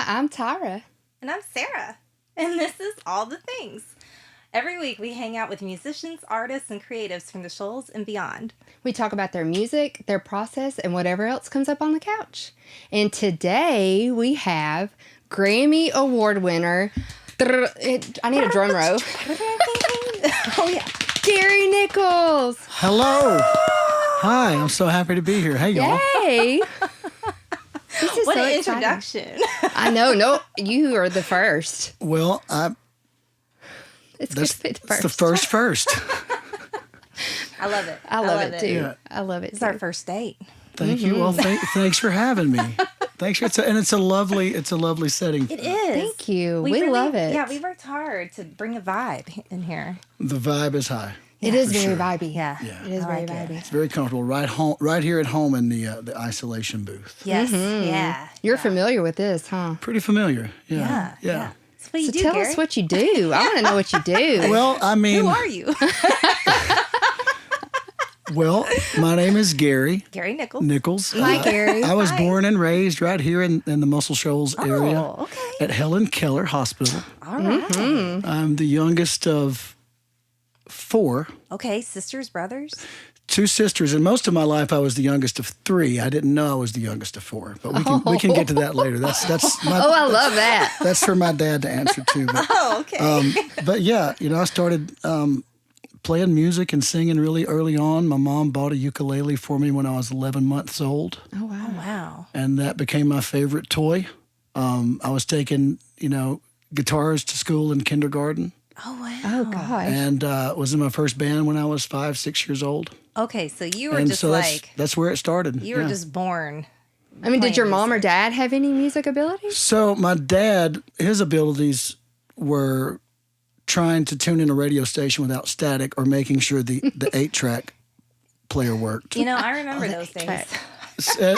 I'm Tyra. And I'm Sarah. And this is All The Things. Every week we hang out with musicians, artists, and creatives from the Shoals and beyond. We talk about their music, their process, and whatever else comes up on the couch. And today we have Grammy Award winner. I need a drum roll. Oh, yeah. Gary Nichols. Hello. Hi, I'm so happy to be here. Hey, y'all. Yay. This is What so an exciting. introduction. I know. No, you are the first. Well, It's good to be the it's first. the first. I love it. I love it, too. Yeah. I love it, It's too. our first date. Thank you. Well, thanks for having me. Thanks for it's a lovely setting. It is. Thank you. We really, love it. Yeah, we worked hard to bring a vibe in here. The vibe is high. It is for very sure. vibey. Yeah. Yeah. It is I very like it. vibey. It's very comfortable. Right here at home in the isolation booth. Yes. Yeah. You're yeah. familiar with this, huh? Pretty familiar. Yeah. Yeah. So what do you So do, tell Gary? us what you do. I want to know what you do. Well, I mean, Who are you? well, my name is Gary Gary Nichols. Nichols. Hi, Gary. I was Hi. born and raised right here in the Muscle Shoals area Oh, okay. at Helen Keller Hospital. All right. I'm the youngest of 4. Okay, sisters, brothers. 2 sisters, and most of my life I was the youngest of 3. I didn't know I was the youngest of 4, but we can get to that later. That's my, Oh, I love that. that's for my dad to answer to. But, Oh, okay. but yeah, I started playing music and singing really early on. My mom bought a ukulele for me when I was 11 months old, Oh, wow. Wow. and that became my favorite toy. I was taking guitars to school in kindergarten, Oh, wow. Oh, gosh. and was in my first band when I was 5, 6 years old. Okay, so you were And just so like, that's where it started. you were yeah. just born. I mean, did your playing mom or dad have any music abilities? So my dad, his abilities were trying to tune in a radio station without static or making sure the 8-track player worked. You know, I remember those days.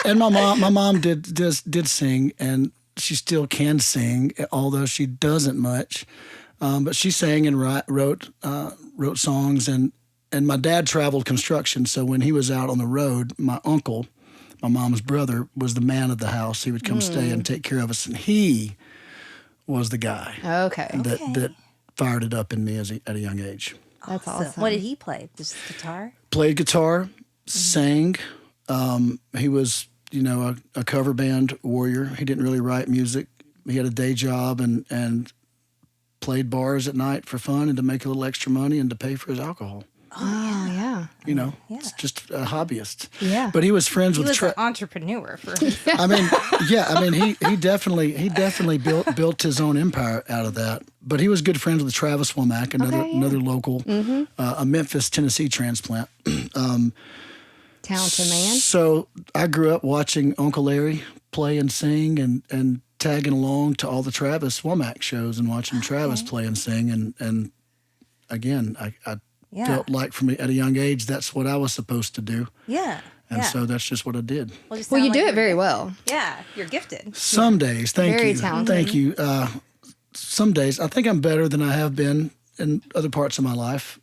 And my mom did sing, and she still can sing, although she doesn't much. But she sang and wrote songs, and my dad traveled construction. So when he was out on the road, my uncle, my mom's brother, was the man of the house. He would come stay and take care of us, and he was the guy Okay. that fired it up in me at a young age. That's So, awesome. what did he play? Just guitar? Played guitar, sang. He was, a cover band warrior. He didn't really write music. He had a day job and played bars at night for fun and to make a little extra money and to pay for his alcohol. Oh, yeah. It's just a hobbyist. Yeah. But he was friends He with. was an entrepreneur. He definitely built his own empire out of that. But he was good friends with Travis Womack, another local, a Memphis, Tennessee transplant. Talented man. So I grew up watching Uncle Larry play and sing and tagging along to all the Travis Womack shows and watching Travis play and sing. And again, I felt like for me at a young age, that's what I was supposed to do. Yeah. And so that's just what I did. Well, Well, you do it very well. Yeah, you're gifted. Some days, thank Very you. talented. Thank you. Some days, I think I'm better than I have been in other parts of my life.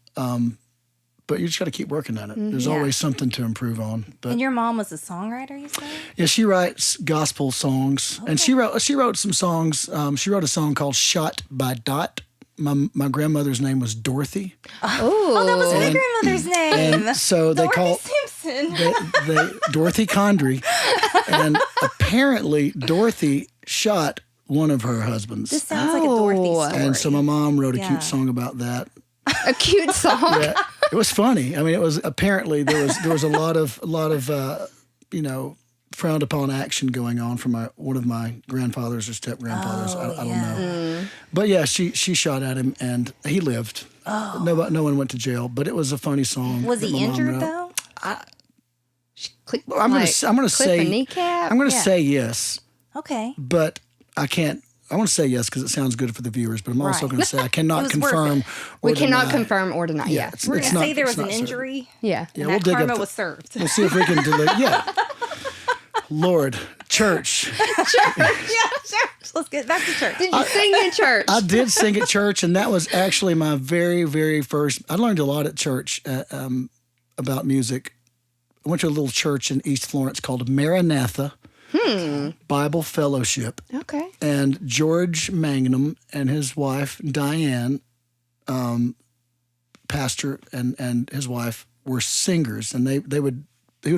But you just got to keep working at it. There's Yeah. always something to improve on. But And your mom was a songwriter, you said? yeah, she writes gospel songs, and she wrote some songs. She wrote a song called "Shot by Dot." My grandmother's name was Dorothy, Oh, that was my grandmother's name. and so they Dorothy call Simpson. they Dorothy Condry, and apparently Dorothy shot one of her husbands. This sounds like a Dorothy Oh. story. And so my mom wrote a Yeah. cute song about that. A cute song. Yeah, it was funny. I mean, it was apparently there was a lot of frowned upon action going on from one of my grandfathers or step grandfathers. I don't know. But yeah, she shot at him and he lived. No one went to jail, but it was a funny song. Was that he my mom injured, wrote. though? I'm gonna clip say a kneecap? I'm gonna Yeah. say yes, Okay. but I can't. I want to say yes because it sounds good for the viewers, but I'm also Right. going to say I It cannot was worth confirm it. or We cannot deny. confirm or deny. Yeah, Yeah. it's We're going to not- say there was it's an not certain. injury. Yeah. Yeah, And we'll that dig karma up. was served. We'll see if we can delete. Yeah, Lord, church. Yeah, sure. Let's get back to church. Did you sing in church? I did sing at church, and that was actually my very, very first. I learned a lot at church about music. I went to a little church in East Florence called Maranatha Bible Fellowship. Okay. And George Mangum and his wife, Diane, pastor and his wife were singers, and they would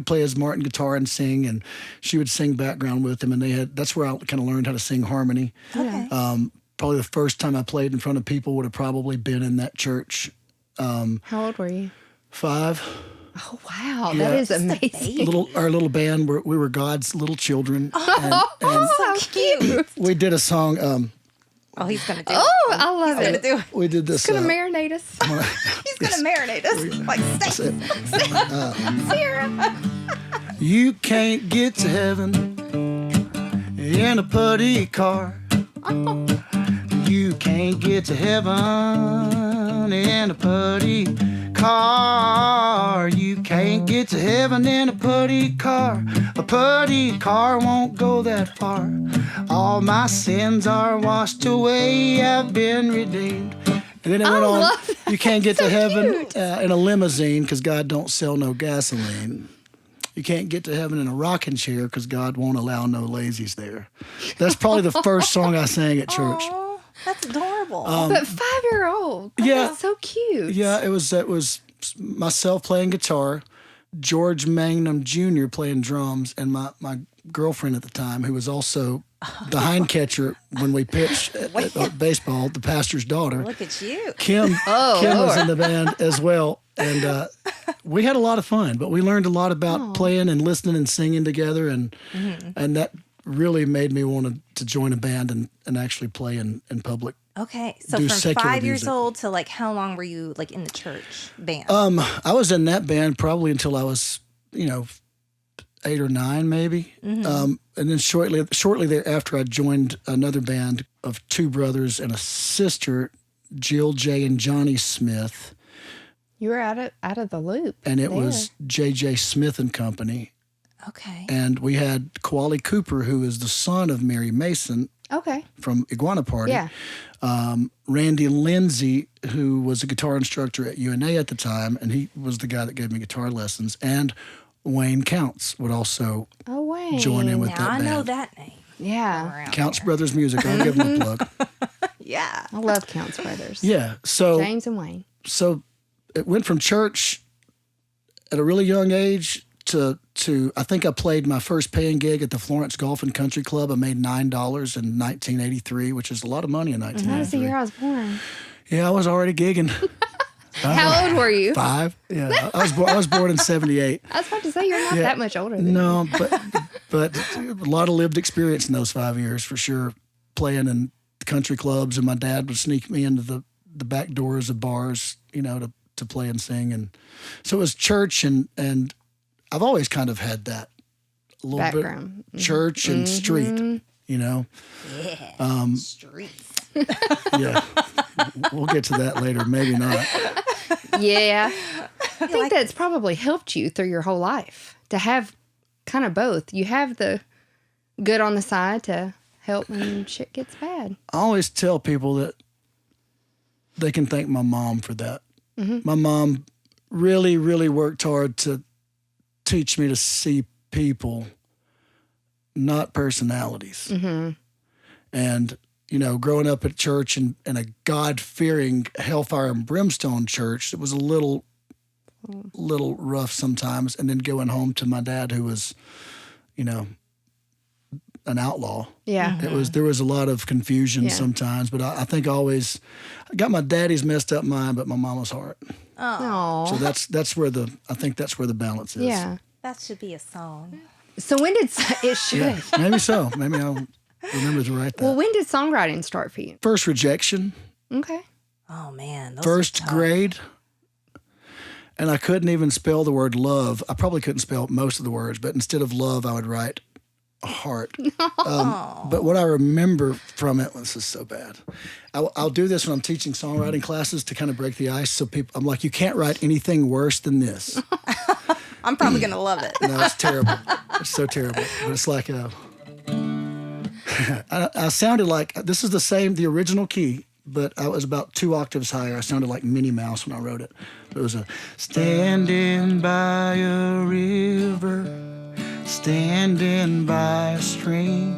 play his Martin guitar and sing, and she would sing background with him, and that's where I kind of learned how to sing harmony. Okay. Probably the first time I played in front of people would have probably been in that church. How old were you? 5. Oh, wow. Yeah. That is amazing. Our little band, we were God's little children. Oh, So cute. We did a song. Oh, he's going to do it. Oh, I love He's it. going to do it. We did this. It's going to marinate us. He's going to marinate us like steak. Sarah. You can't get to heaven in a putty car. You can't get to heaven in a putty car. You can't get to heaven in a putty car. A putty car won't go that far. All my sins are washed away. I've been redeemed. And then it went on. love that. You can't get So to heaven cute. in a limousine because God don't sell no gasoline. You can't get to heaven in a rocking chair because God won't allow no lazies there. That's probably the first song I sang at church. Oh, that's adorable. But 5-year-old. Yeah. That's so cute. Yeah, it was myself playing guitar, George Mangum Jr. playing drums, and my girlfriend at the time, who was also the hind catcher when we pitched at baseball, the pastor's daughter. Look at you. Kim was Lord. in the band as well. And we had a lot of fun, but we learned a lot about playing and listening and singing together. And that really made me want to join a band and actually play in public. Okay, so Do from secular 5 years music. old to like how long were you like in the church band? I was in that band probably until I was, 8 or 9 maybe. And then shortly thereafter, I joined another band of 2 brothers and a sister, Jill J. and Johnny Smith. You were out of the loop. And it there. was J.J. Smith and Company. Okay. And we had Kwali Cooper, who is the son of Mary Mason Okay. from Iguana Party. Yeah. Randy Lindsay, who was a guitar instructor at UNA at the time, and he was the guy that gave me guitar lessons. And Wayne Counts would also Oh, Wayne. join in with Now that I band. know that name. Yeah. Around Counts there. Brothers Music. I'll give them a plug. Yeah. I love Counts Brothers. Yeah. So James and Wayne. it went from church at a really young age to I think I played my first paying gig at the Florence Golf and Country Club. I made $9 in 1983, which is a lot of money in That was the 1983. year I was born. Yeah, I was already gigging. How old were you? 5. Yeah, I was born in 78. I was about to say you're not that much older than me. No, but a lot of lived experience in those 5 years for sure. Playing in country clubs, and my dad would sneak me into the back doors of bars, to play and sing, and so it was church and I've always kind of had that a little Background. bit church and street, Yeah. Streets. Yeah, we'll get to that later. Maybe not. Yeah. I think that's probably helped you through your whole life to have kind of both. You have the good on the side to help when shit gets bad. I always tell people that they can thank my mom for that. My mom really, really worked hard to teach me to see people, not personalities. And, growing up at church in a God-fearing hellfire and brimstone church, it was a little rough sometimes. And then going home to my dad, who was, an outlaw. Yeah. There was a lot of confusion sometimes, but I think I got my daddy's messed up mind, but my mama's heart. Oh. So that's where I think that's where the balance is. Yeah. That should be a song. So when did it should? Yeah, maybe so. Maybe I'll remember to write that. Well, when did songwriting start for you? First rejection, Okay. Oh man. Those first are tough. grade, and I couldn't even spell the word love. I probably couldn't spell most of the words, but instead of love, I would write heart. But what I remember from it, this is so bad. I'll do this when I'm teaching songwriting classes to kind of break the ice. So I'm like, you can't write anything worse than this. I'm probably gonna love it. No, it's terrible. It's so terrible. But it's like I sounded like, this is the original key, but I was about 2 octaves higher. I sounded like Minnie Mouse when I wrote it. It was standing by a river, standing by a stream.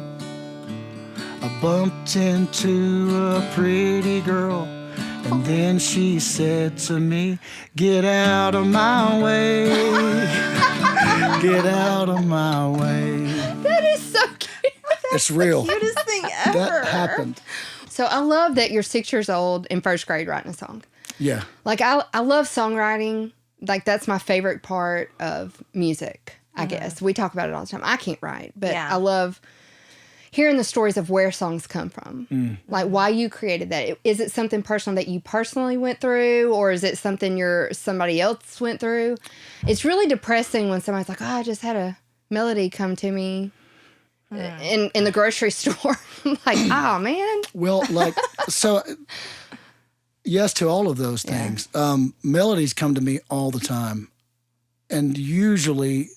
I bumped into a pretty girl, and then she said to me, get out of my way, get out of my way. That is so cute. It's real. Cutest thing ever. That happened. So I love that you're 6 years old in first grade writing a song. Yeah. Like, I love songwriting. Like, that's my favorite part of music, I guess. We talk about it all the time. I can't write, but I love hearing the stories of where songs come from. Like, why you created that. Is it something personal that you personally went through, or is it something somebody else went through? It's really depressing when somebody's like, oh, I just had a melody come to me in the grocery store. I'm like, oh, man. Well, like, so... Yes to all of those things. Melodies come to me all the time. And usually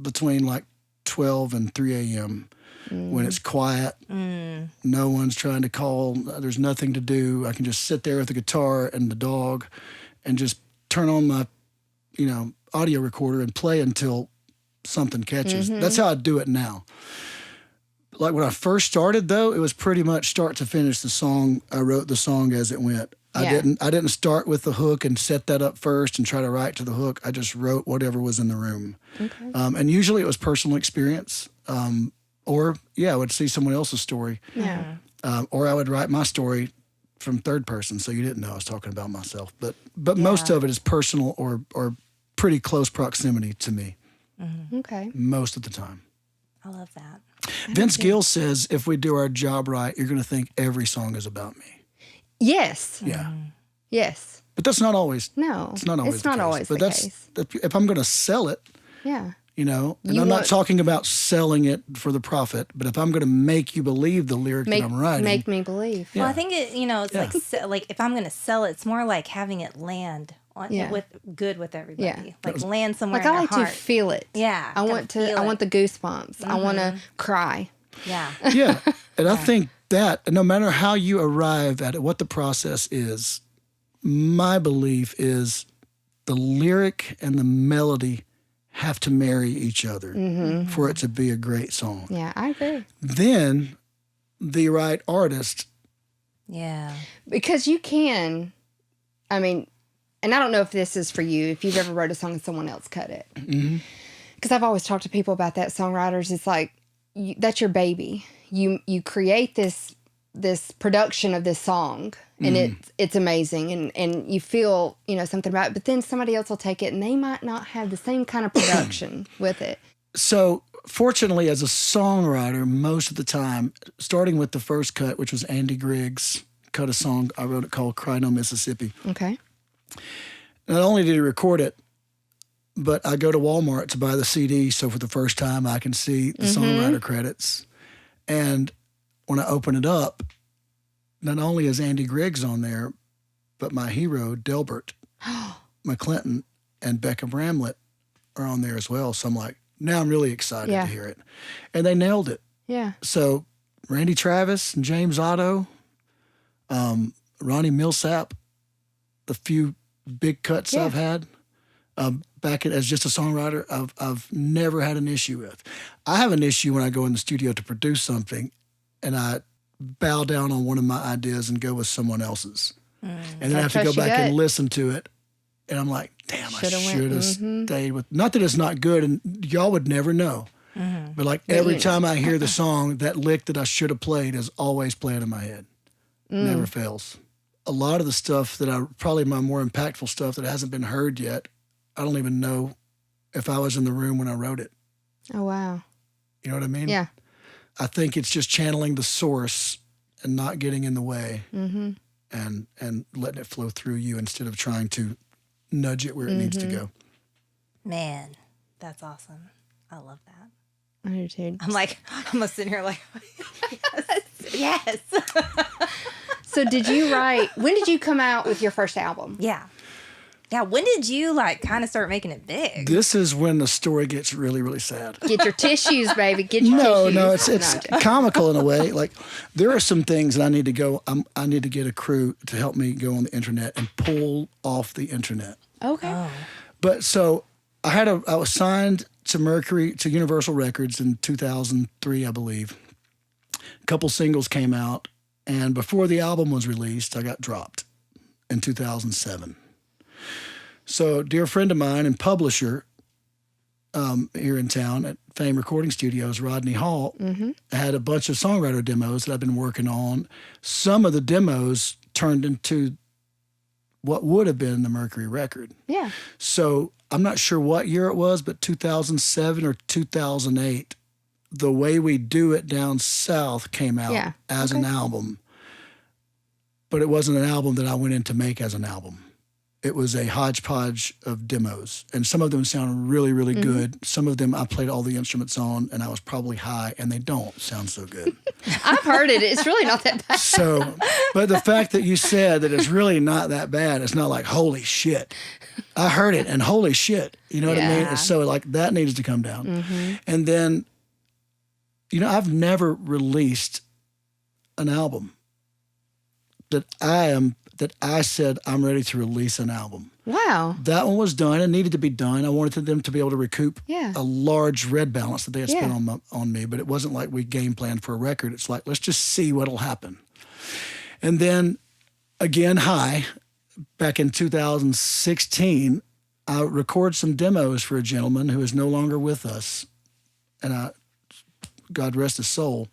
between like 12 and 3 a.m. When it's quiet, no one's trying to call, there's nothing to do. I can just sit there with the guitar and the dog and just turn on my, audio recorder and play until something catches. That's how I do it now. Like when I first started, though, it was pretty much start to finish the song. I wrote the song as it went. I didn't start with the hook and set that up first and try to write to the hook. I just wrote whatever was in the room. Okay. And usually it was personal experience. Or I would see someone else's story. Yeah. Or I would write my story from third person, so you didn't know I was talking about myself. But most of it is personal or pretty close proximity to me. Okay. Most of the time. I love that. Vince Gill says, if we do our job right, you're going to think every song is about me. Yes. Yeah. Yes. But that's not always. No. It's not always it's not the case. always but the that's, case. If I'm going to sell it, Yeah. and You I'm not want- talking about selling it for the profit, but if I'm going to make you believe the lyric that I'm writing. Make me believe. Well, I think it's like if I'm going to sell it, it's more like having it land with everybody. Yeah. Like land somewhere Like, in I like their heart. to feel it. Yeah, I gotta want feel I want the goosebumps. I want to cry. Yeah. Yeah. And I think that no matter how you arrive at it, what the process is, my belief is the lyric and the melody have to marry each other for it to be a great song. Yeah, I agree. Then the right artist. Yeah. Because you can, and I don't know if this is for you, if you've ever wrote a song and someone else cut it. Because I've always talked to people about that, songwriters. It's like, that's your baby. You create this production of this song, and it's amazing, and you feel something about it. But then somebody else will take it, and they might not have the same kind of production with it. So fortunately, as a songwriter, most of the time, starting with the first cut, which was Andy Griggs, cut a song, I wrote it called Cry No Mississippi. Okay. Not only did he record it, but I go to Walmart to buy the CD, so for the first time I can see the songwriter credits. And when I open it up, not only is Andy Griggs on there, but my hero, Delbert McClinton, and Becca Bramlett are on there as well. So I'm like, now I'm really excited to hear it. And they nailed it. Yeah. So Randy Travis and James Otto, Ronnie Millsap, the few big cuts I've had back as just a songwriter, I've never had an issue with. I have an issue when I go in the studio to produce something and I bow down on one of my ideas and go with someone else's. And then I have to go back and listen to it. And I'm like, damn, I should have stayed with, not that it's not good and y'all would never know. But like every time I hear the song, that lick that I should have played is always playing in my head. Never fails. A lot of the stuff probably my more impactful stuff that hasn't been heard yet, I don't even know if I was in the room when I wrote it. Oh, wow. You know what I mean? Yeah. I think it's just channeling the source and not getting in the way and letting it flow through you instead of trying to nudge it where it needs to go. Man, that's awesome. I love that. I do too. I'm gonna sit here like, yes. So when did you come out with your first album? Yeah. Yeah, when did you kind of start making it big? This is when the story gets really, really sad. Get your tissues, baby. Get your tissues. No, it's comical in a way. Like there are some things that I need to go. I need to get a crew to help me go on the internet and pull off the internet. Okay. Oh. But so I was signed to Universal Records in 2003, I believe. A couple singles came out, and before the album was released, I got dropped in 2007. So a dear friend of mine and publisher here in town at Fame Recording Studios, Rodney Hall, had a bunch of songwriter demos that I've been working on. Some of the demos turned into what would have been the Mercury record. Yeah. So I'm not sure what year it was, but 2007 or 2008, The Way We Do It Down South came out as an album. But it wasn't an album that I went in to make as an album. It was a hodgepodge of demos. And some of them sound really, really good. Some of them I played all the instruments on, and I was probably high, and they don't sound so good. I've heard it. It's really not that bad. So, but the fact that you said that it's really not that bad, it's not like, holy shit. I heard it, and holy shit. You know what I mean? And so, like, that needs to come down. And then, you know, I've never released an album that I said I'm ready to release an album. Wow. That one was done and needed to be done. I wanted them to be able to recoup a large red balance that they had spent on me, but it wasn't like we game planned for a record. It's like, let's just see what'll happen. And then, again, back in 2016, I recorded some demos for a gentleman who is no longer with us, and God rest his soul.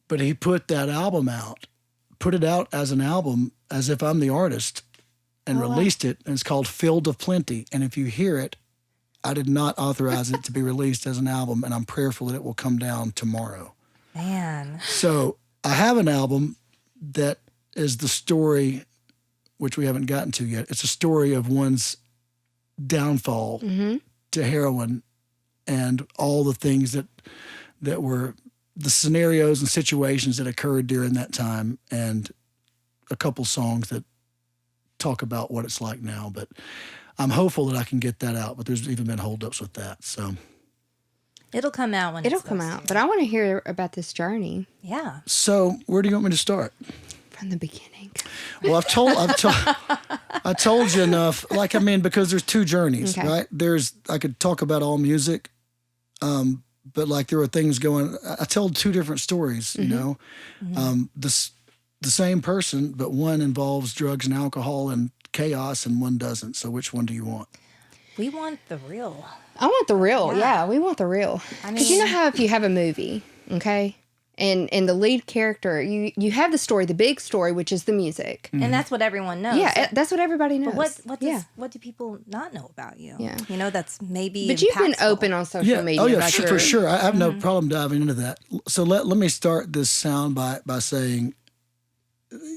But he put that album out. Put it out as an album as if I'm the artist and released it. And it's called Field of Plenty. And if you hear it, I did not authorize it to be released as an album, and I'm prayerful that it will come down tomorrow. Man. So I have an album that is the story, which we haven't gotten to yet. It's a story of one's downfall to heroin and all the things that were the scenarios and situations that occurred during that time, and a couple songs that talk about what it's like now. But I'm hopeful that I can get that out, but there's even been holdups with that. So it'll come out when it'll come out. But I want to hear about this journey. Yeah. So where do you want me to start? From the beginning. Well, I told you enough. Like, I mean, because there's two journeys, right? I could talk about all music, but like there were things going. I told two different stories, you know. The same person, but one involves drugs and alcohol and chaos, and one doesn't. So which one do you want? We want the real. I want the real. Yeah, we want the real. Because you know how if you have a movie, okay, and the lead character, you have the story, the big story, which is the music, and that's what everyone knows. Yeah, that's what everybody knows. But what do people not know about you? Yeah, you know, that's maybe. But you've been open on social media. Oh yeah, for sure. I have no problem diving into that. So let me start this sound by saying,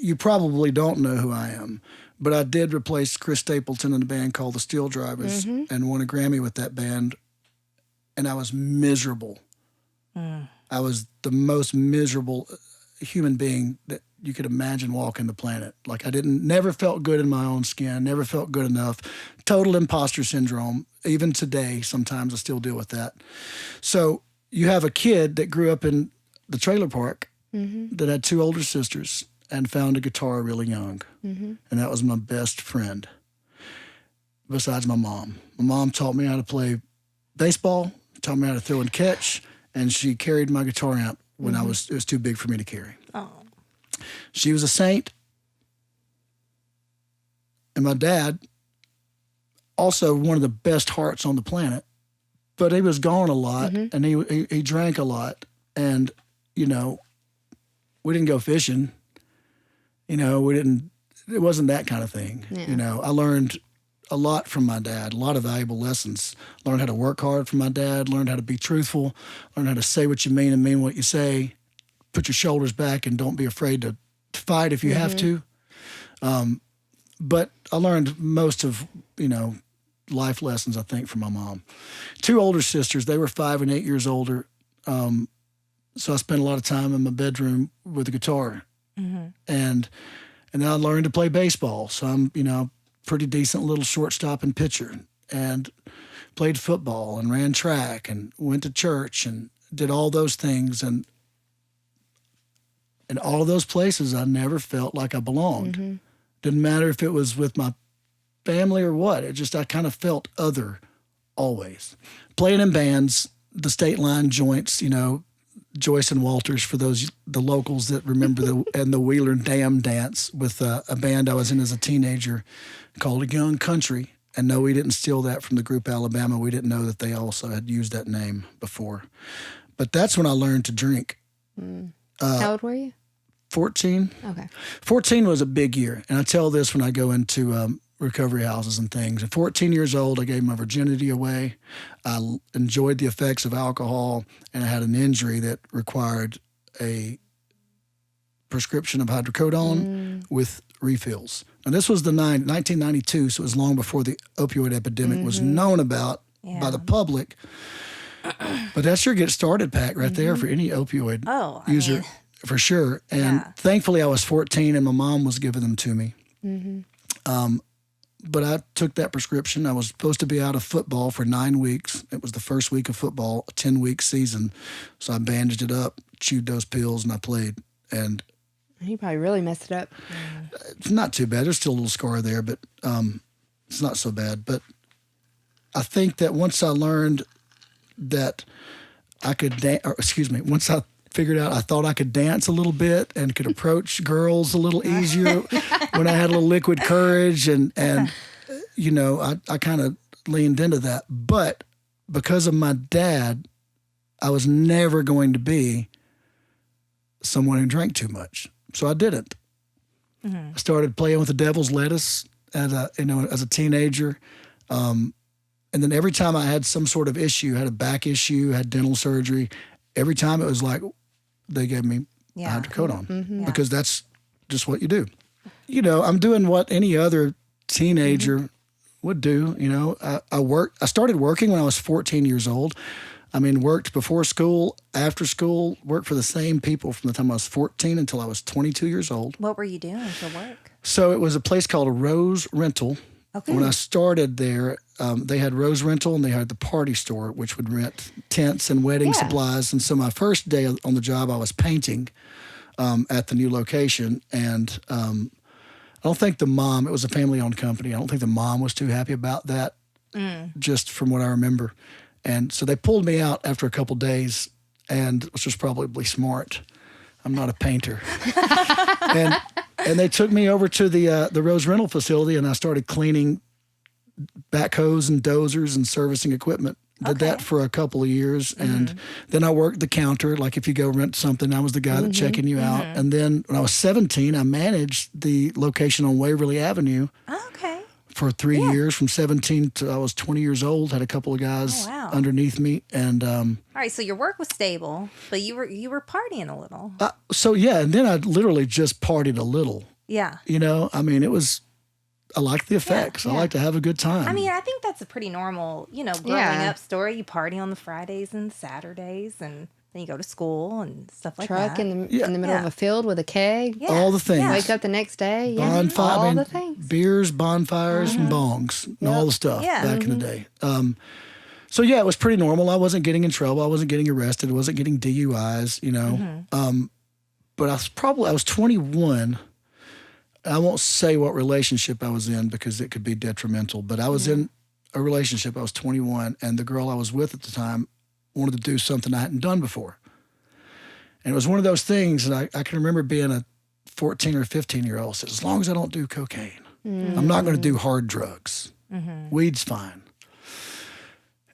you probably don't know who I am, but I did replace Chris Stapleton in a band called the SteelDrivers and won a Grammy with that band, and I was miserable. I was the most miserable human being that you could imagine walking the planet. Like, I never felt good in my own skin, never felt good enough. Total imposter syndrome. Even today, sometimes I still deal with that. So you have a kid that grew up in the trailer park that had two older sisters and found a guitar really young. And that was my best friend, besides my mom. My mom taught me how to play baseball, taught me how to throw and catch, and she carried my guitar amp when it was too big for me to carry. Oh. She was a saint. And my dad, also one of the best hearts on the planet, but he was gone a lot, and he drank a lot. And, you know, we didn't go fishing. You know, it wasn't that kind of thing. Yeah. You know, I learned a lot from my dad, a lot of valuable lessons. Learned how to work hard from my dad, learned how to be truthful, learned how to say what you mean and mean what you say, put your shoulders back and don't be afraid to fight if you have to. But I learned most of, you know, life lessons, I think, from my mom. Two older sisters, they were 5 and 8 years older. So I spent a lot of time in my bedroom with a guitar. And then I learned to play baseball. So I'm, you know, pretty decent little shortstop and pitcher, and played football and ran track and went to church and did all those things. And in all of those places, I never felt like I belonged. Didn't matter if it was with my family or what. I kind of felt other always. Playing in bands, the state line joints, you know, Joyce and Walters, for the locals that remember and the Wheeler Dam dance with a band I was in as a teenager called Young Country. And no, we didn't steal that from the group Alabama. We didn't know that they also had used that name before. But that's when I learned to drink. How old were you? 14. Okay. 14 was a big year. And I tell this when I go into recovery houses and things. At 14 years old, I gave my virginity away. I enjoyed the effects of alcohol, and I had an injury that required a prescription of hydrocodone with refills. And this was 1992, so it was long before the opioid epidemic was known about by the public. But that sure gets started, Pat, right there for any opioid user, for sure. And thankfully, I was 14, and my mom was giving them to me. But I took that prescription. I was supposed to be out of football for 9 weeks. It was the first week of football, a 10-week season. So I bandaged it up, chewed those pills, and I played. And you probably really messed it up. It's not too bad. There's still a little scar there, but it's not so bad. But I think that once I learned that I could once I figured out I thought I could dance a little bit and could approach girls a little easier when I had a little liquid courage and you know, I kind of leaned into that. But because of my dad, I was never going to be someone who drank too much. So I didn't. I started playing with the devil's lettuce as a teenager. And then every time I had some sort of issue, had a back issue, had dental surgery, every time it was like they gave me hydrocodone because that's just what you do. You know, I'm doing what any other teenager would do. You know, I started working when I was 14 years old. I mean, worked before school, after school, worked for the same people from the time I was 14 until I was 22 years old. What were you doing for work? So it was a place called Rose Rental. Okay. When I started there, they had Rose Rental and they had the Party Store, which would rent tents and wedding supplies. And so my first day on the job, I was painting at the new location. And I don't think the mom, it was a family-owned company, I don't think the mom was too happy about that, just from what I remember. And so they pulled me out after a couple days, and which was probably smart. I'm not a painter. And they took me over to the Rose Rental facility, and I started cleaning backhoes and dozers and servicing equipment. Did that for a couple of years, and then I worked the counter. Like if you go rent something, I was the guy that checking you out. And then when I was 17, I managed the location on Waverly Avenue. For 3 years, from 17 to I was 20 years old. Had a couple of guys underneath me, and all right. So your work was stable, but you were partying a little. And then I literally just partied a little. Yeah. You know, I mean, I like the effects. I like to have a good time. I mean, I think that's a pretty normal, growing up story. You party on the Fridays and Saturdays, and then you go to school and stuff like that. Truck in the middle of a field with a keg. Yeah. All the things. Wake up the next day. Bonfire. All the things. Beers, bonfires, and bongs, and all the stuff back in the day. So it was pretty normal. I wasn't getting in trouble. I wasn't getting arrested. I wasn't getting DUIs, you know. But I was 21. I won't say what relationship I was in because it could be detrimental, but I was in a relationship. I was 21, and the girl I was with at the time wanted to do something I hadn't done before. And it was one of those things, and I can remember being a 14 or 15-year-old said, as long as I don't do cocaine, I'm not going to do hard drugs. Weed's fine.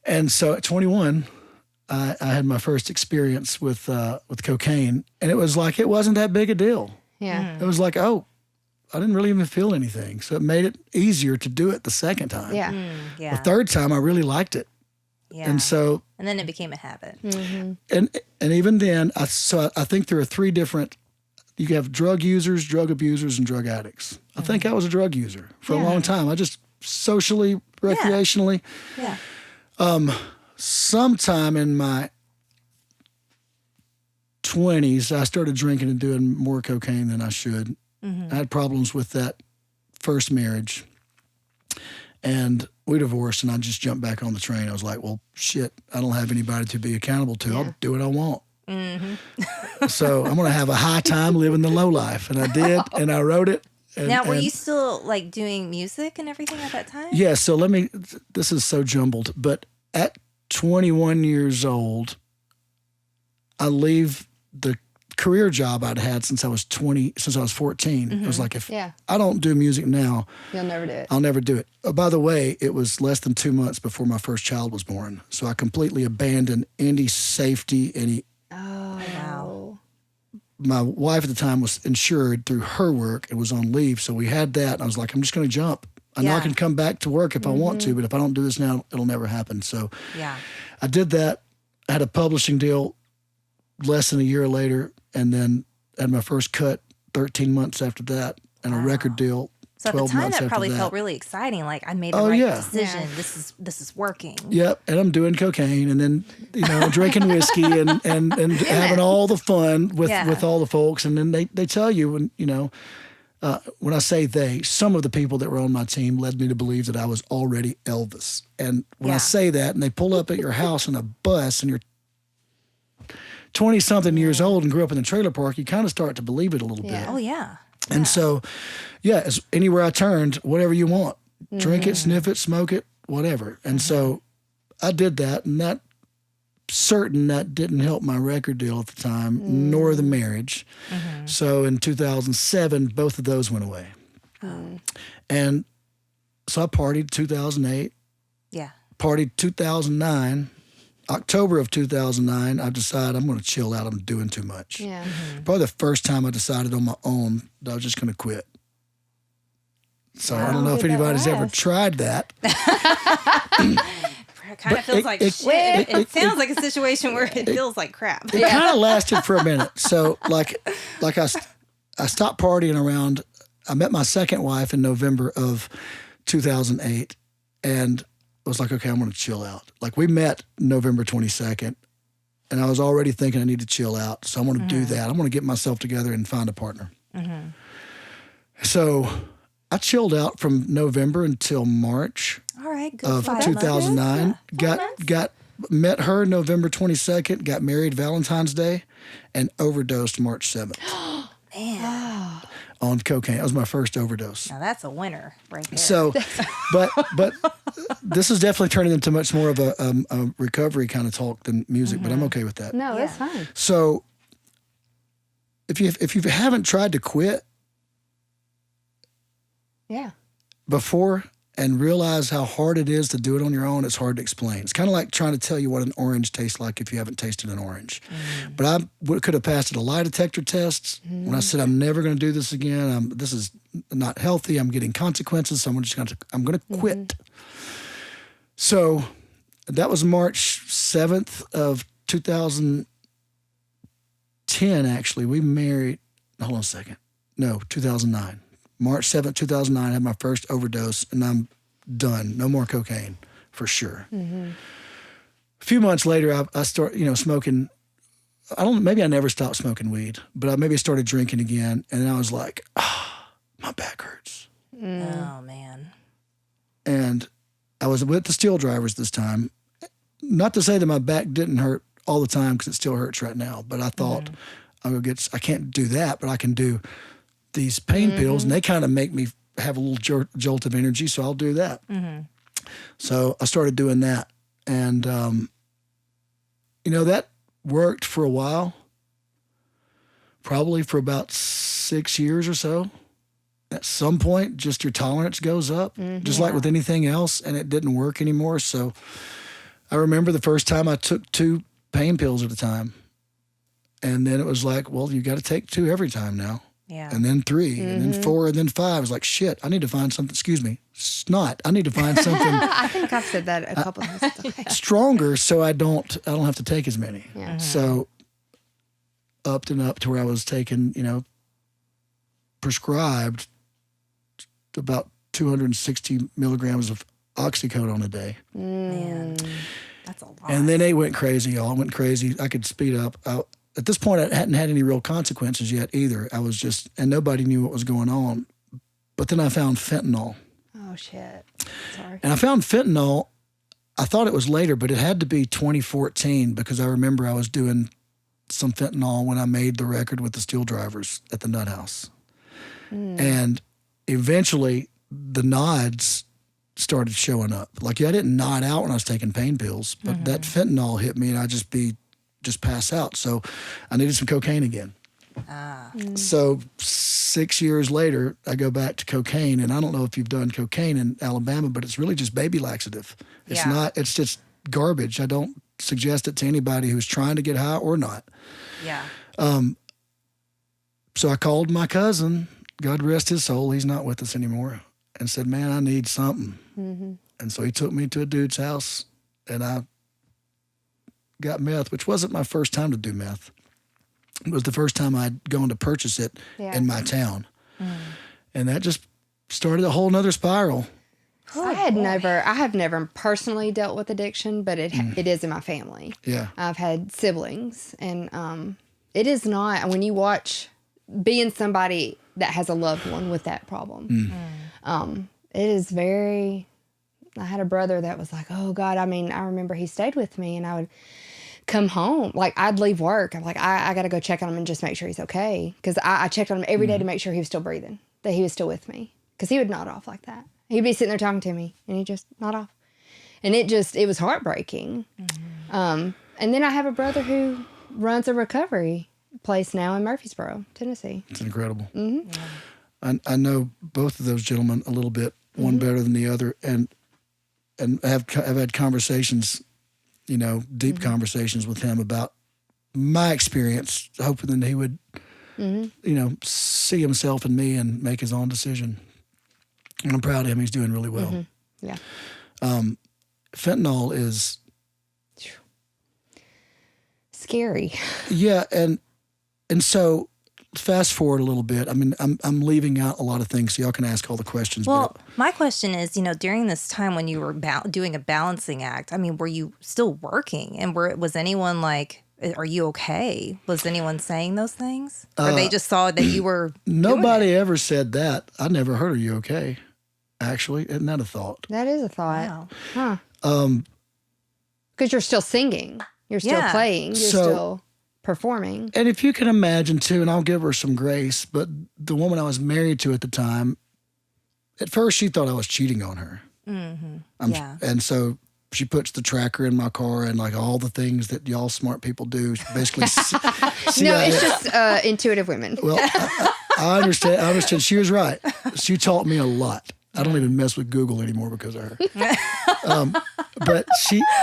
And so at 21, I had my first experience with cocaine, and it was like it wasn't that big a deal. Yeah. It was like, I didn't really even feel anything. So it made it easier to do it the second time. Yeah. The third time, I really liked it. Yeah. And then it became a habit. And even then, I think there are three different. You have drug users, drug abusers, and drug addicts. I think I was a drug user for a long time. I just socially, recreationally. Sometime in my 20s, I started drinking and doing more cocaine than I should. I had problems with that first marriage. And we divorced, and I just jumped back on the train. I was like, well, shit, I don't have anybody to be accountable to. I'll do what I want. So I'm going to have a high time living the low life. And I did, and I wrote it, Now, were you still like doing music and everything at that time? Yeah. So this is so jumbled, but at 21 years old, I leave the career job I'd had since I was 14. It was like, if I don't do music now, you'll never do it. I'll never do it. By the way, it was less than 2 months before my first child was born. So I completely abandoned any safety, Wow. My wife at the time was insured through her work and was on leave. So we had that. And I was like, I'm just going to jump. I know I can come back to work if I want to, but if I don't do this now, it'll never happen. So I did that. I had a publishing deal less than a year later, and then had my first cut 13 months after that, and a record deal. So at the time, that probably felt really exciting. Like, I made the right decision. Yeah. This is working. Yep, and I'm doing cocaine, and then drinking whiskey, and having all the fun with all the folks. And then they tell you when I say they, some of the people that were on my team led me to believe that I was already Elvis. And when I say that, and they pull up at your house in a bus, and you're 20-something years old and grew up in the trailer park, you kind of start to believe it a little bit. Oh, yeah. And so, anywhere I turned, whatever you want. Drink it, sniff it, smoke it, whatever. And so I did that, and that didn't help my record deal at the time, nor the marriage. So in 2007, both of those went away. And so I partied 2008. Yeah. Partied 2009. October of 2009, I decided I'm going to chill out. I'm doing too much. Yeah. Probably the first time I decided on my own that I was just going to quit. So I don't know if anybody's ever tried that. Kind of feels like shit. It sounds like a situation where it feels like crap. It kind of lasted for a minute. So like I stopped partying around. I met my second wife in November of 2008, and I was like, okay, I'm going to chill out. Like, we met November 22nd, and I was already thinking I need to chill out. So I'm going to do that. I'm going to get myself together and find a partner. So I chilled out from November until March of 2009. Met her November 22nd, got married Valentine's Day, and overdosed March 7th. Man. On cocaine. That was my first overdose. Now that's a winner right there. So, but this is definitely turning into much more of a recovery kind of talk than music, but I'm okay with that. No, that's fine. So if you haven't tried to quit before and realize how hard it is to do it on your own, it's hard to explain. It's kind of like trying to tell you what an orange tastes like if you haven't tasted an orange. But I could have passed a lie detector test when I said I'm never going to do this again. This is not healthy. I'm getting consequences. So I'm going to quit. So that was March 7th of 2010. Actually, we married. Hold on a second. No, 2009. March 7th, 2009, I had my first overdose, and I'm done. No more cocaine, for sure. A few months later, I started, smoking. Maybe I never stopped smoking weed, but I maybe started drinking again, and then I was like, my back hurts. Oh, man. And I was with the SteelDrivers this time. Not to say that my back didn't hurt all the time, because it still hurts right now, but I thought, I can't do that, but I can do these pain pills, and they kind of make me have a little jolt of energy, so I'll do that. So I started doing that, and that worked for a while, probably for about 6 years or so. At some point, just your tolerance goes up, just like with anything else, and it didn't work anymore. So I remember the first time I took 2 pain pills at a time, and then it was like, well, you got to take 2 every time now. Yeah. And then 3, and then 4, and then 5. I was like, shit, I need to find something. Excuse me, snot. I need to find something. I think I've said that a couple of times. Okay. Stronger, so I don't have to take as many. Yeah. So upped and up to where I was taking, prescribed about 260 milligrams of oxycodone a day. Man, that's a lot. And then they went crazy, y'all. Went crazy. I could speed up. At this point, I hadn't had any real consequences yet either. I was just, and nobody knew what was going on. But then I found fentanyl. Oh, shit. Sorry. And I found fentanyl, I thought it was later, but it had to be 2014, because I remember I was doing some fentanyl when I made the record with the SteelDrivers at the Nut House. And eventually the nods started showing up. Like, I didn't nod out when I was taking pain pills, but that fentanyl hit me and I'd just pass out. So I needed some cocaine again. So 6 years later, I go back to cocaine, and I don't know if you've done cocaine in Alabama, but it's really just baby laxative. It's just garbage. I don't suggest it to anybody who's trying to get high or not. Yeah. So I called my cousin, God rest his soul, he's not with us anymore, and said, man, I need something. And so he took me to a dude's house, and I got meth, which wasn't my first time to do meth. It was the first time I'd gone to purchase it in my town. And that just started a whole nother spiral. I have never personally dealt with addiction, but it is in my family. Yeah. I've had siblings, and it is not, when you watch being somebody that has a loved one with that problem, it is very, I had a brother that was like, oh God, I mean, I remember he stayed with me, and I would come home, like I'd leave work, I'm like, I gotta go check on him and just make sure he's okay, because I checked on him every day to make sure he was still breathing, that he was still with me, because he would nod off like that. He'd be sitting there talking to me, and he'd just nod off, and it was heartbreaking. And then I have a brother who runs a recovery place now in Murfreesboro, Tennessee. It's incredible. I know both of those gentlemen a little bit, one better than the other, and I've had conversations, deep conversations with him about my experience, hoping that he would, see himself in me and make his own decision. And I'm proud of him. He's doing really well. Yeah. Fentanyl is scary. Yeah, and so fast forward a little bit. I mean, I'm leaving out a lot of things, so y'all can ask all the questions. Well, my question is, during this time when you were doing a balancing act, I mean, were you still working? And was anyone like, are you okay? Was anyone saying those things? Or they just saw that you were Nobody ever said that. I never heard, are you okay? Actually, isn't that a thought? That is a thought. Wow. Huh. Because you're still singing. You're still playing. You're still performing. And if you can imagine, too, and I'll give her some grace, but the woman I was married to at the time, at first she thought I was cheating on her. And so she puts the tracker in my car and like all the things that y'all smart people do. Basically, no, it's just intuitive women. Well, I understand. I understand. She was right. She taught me a lot. I don't even mess with Google anymore because of her. But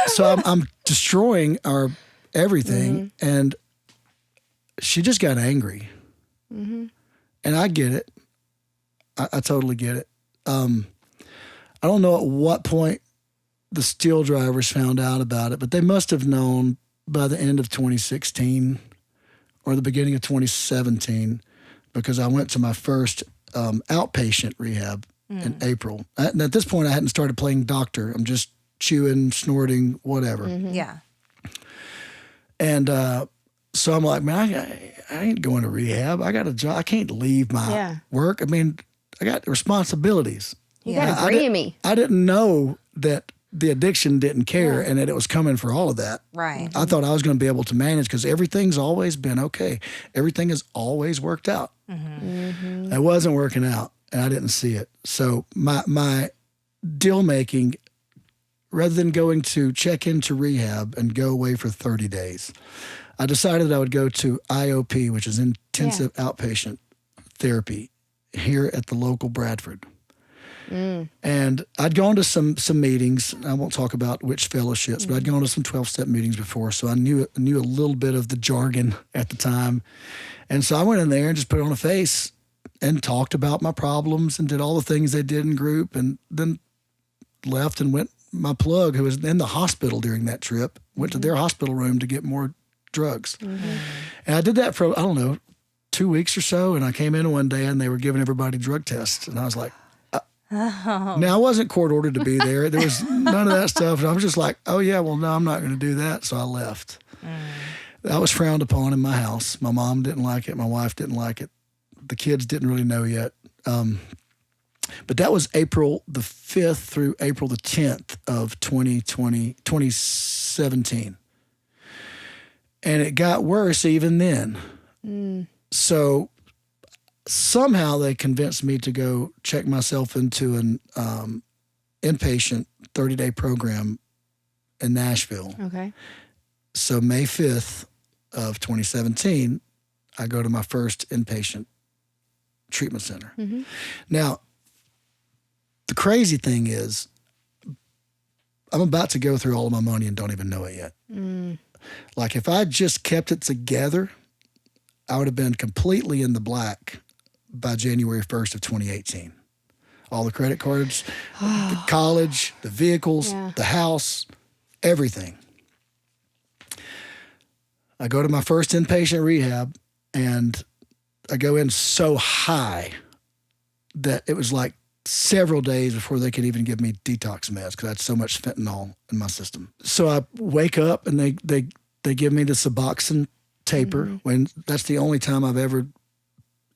so I'm destroying our everything, and she just got angry. And I get it. I totally get it. I don't know at what point the SteelDrivers found out about it, but they must have known by the end of 2016 or the beginning of 2017, because I went to my first outpatient rehab in April. And at this point, I hadn't started playing doctor. I'm just chewing, snorting, whatever. Yeah. And so I'm like, man, I ain't going to rehab. I got a job. I can't leave my work. I mean, I got responsibilities. You got to agree me. I didn't know that the addiction didn't care and that it was coming for all of that. Right. I thought I was going to be able to manage because everything's always been okay. Everything has always worked out. It wasn't working out, and I didn't see it. So my deal making, rather than going to check into rehab and go away for 30 days, I decided I would go to IOP, which is intensive outpatient therapy here at the local Bradford. And I'd gone to some meetings. I won't talk about which fellowships, but I'd gone to some 12-step meetings before, so I knew a little bit of the jargon at the time. And so I went in there and just put on a face and talked about my problems and did all the things they did in group, and then left and went. My plug, who was in the hospital during that trip, went to their hospital room to get more drugs. And I did that for, I don't know, 2 weeks or so, and I came in one day and they were giving everybody drug tests, and I was like, Now, I wasn't court ordered to be there. There was none of that stuff. And I was just like, oh, yeah, well, no, I'm not going to do that. So I left. That was frowned upon in my house. My mom didn't like it. My wife didn't like it. The kids didn't really know yet. But that was April the 5th through April the 10th of 2017. And it got worse even then. So somehow they convinced me to go check myself into an inpatient 30-day program in Nashville. Okay. So May 5th of 2017, I go to my first inpatient treatment center. Mm-hmm. Now, the crazy thing is, I'm about to go through all of my money and don't even know it yet. Like, if I just kept it together, I would have been completely in the black by January 1st of 2018. All the credit cards, the college, the vehicles, the house, everything. I go to my first inpatient rehab, and I go in so high that it was like several days before they could even give me detox meds because I had so much fentanyl in my system. So I wake up, and they give me the Suboxone taper, when that's the only time I've ever